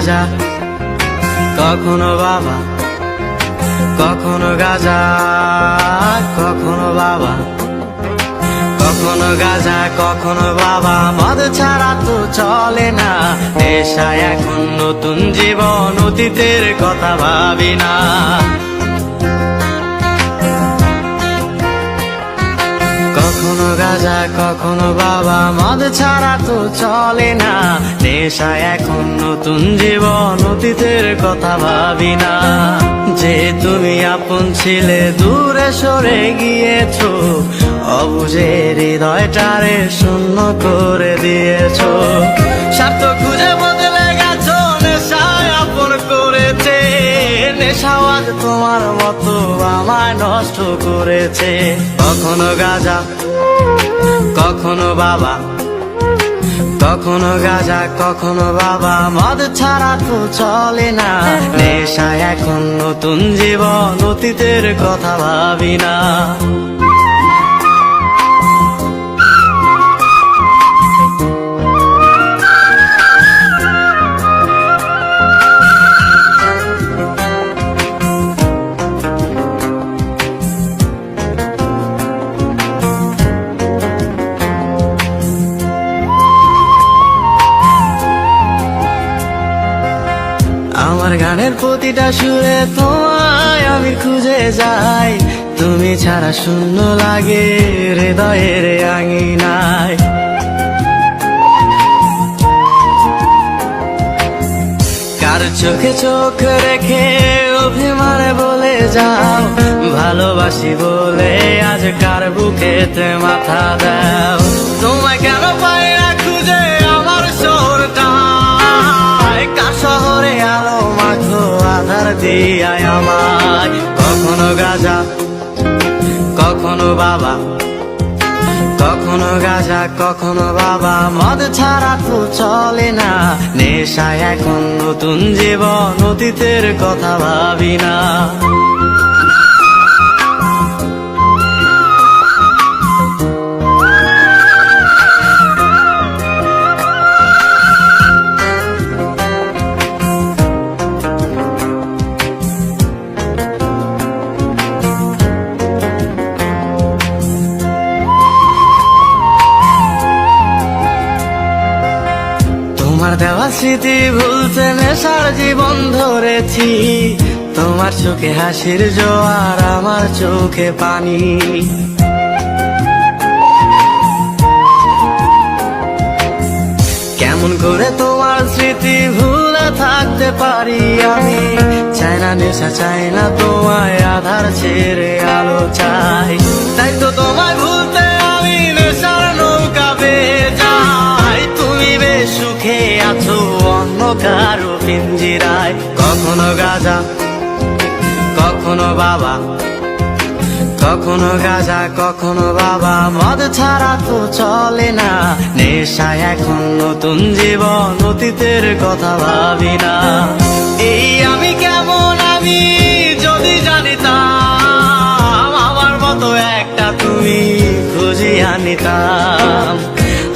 গাঁজা, কখনো বাবা, কখনো গাঁজা, কখনো বাবা, কখনো গাঁজা, কখনো বাবা। মদ ছাড়া তো চলে না, নেশা এখন নতুন জীবন, অতীতের কথা ভাবি না। কখনো গাঁজা, কখনো বাবা, মদ ছাড়া তো চলে না, নেশা এখন নতুন জীবন, অতীতের কথা ভাবি না। যে তুমি আপন ছিলে দূরে সরে গিয়েছো, অবুঝে হৃদয়টারে শূন্য করে দিয়েছো। স্বার্থ খুঁজে বদলে গেছো, নেশায় আপন করেছে, নেশাও আজ তোমার মতো আমায় নষ্ট করেছে। কখনো গাঁজা, কখনো বাবা, কখনো গাঁজা, কখনো বাবা, মদ ছাড়া তো চলে না, নেশা এখন নতুন জীবন, অতীতের কথা ভাবি না। আমার গানের প্রতিটা সুরে তোমায় আমি খুঁজে যাই, তুমি ছাড়া শূন্য লাগে হৃদয়ের আঙিনায়। কার চোখে চোখ রেখে অভিমানে বলে যাও, ভালোবাসি বলে আজ কার বুকেতে মাথা দাও। তোমায় কেন পাই না খুঁজে আমার শহরটা, কার শহরে আলো মাখো আধার দিয়ায় আমায়। কখনো গাঁজা, কখনো বাবা, কখনো গাঁজা, কখনো বাবা, মদ ছাড়া তো চলে না, নেশা এখন নতুন জীবন, অতীতের কথা ভাবি না। তোমার দেওয়া স্মৃতি ভুলতে নেশার জীবন ধরেছি, তোমার চোখে হাসির জোয়ার, আমার চোখে পানি। কেমন করে তোমার স্মৃতি ভুলে থাকতে পারি আমি, চাই না নেশা, চাই না তোমায় আধার ছেড়ে আলো চাই। তাই তো তোমায় ভুলতে আমি নেশার নৌকা বেয়ে যাই, তুমি বেশ সুখে আছো অন্য কারো পিঞ্জিরায়। কখনো গাঁজা, কখনো বাবা, কখনো গাঁজা, কখনো বাবা, মদ ছাড়া তো চলে না, নেশা এখন নতুন জীবন, অতীতের কথা ভাবি না। এই আমি কেমন আমি যদি জানিতাম, আমার মতো একটা তুমি খুঁজিয়া নিতাম,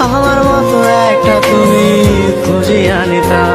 আমার মতো একটা তুমি খুঁজিয়া নিতাম।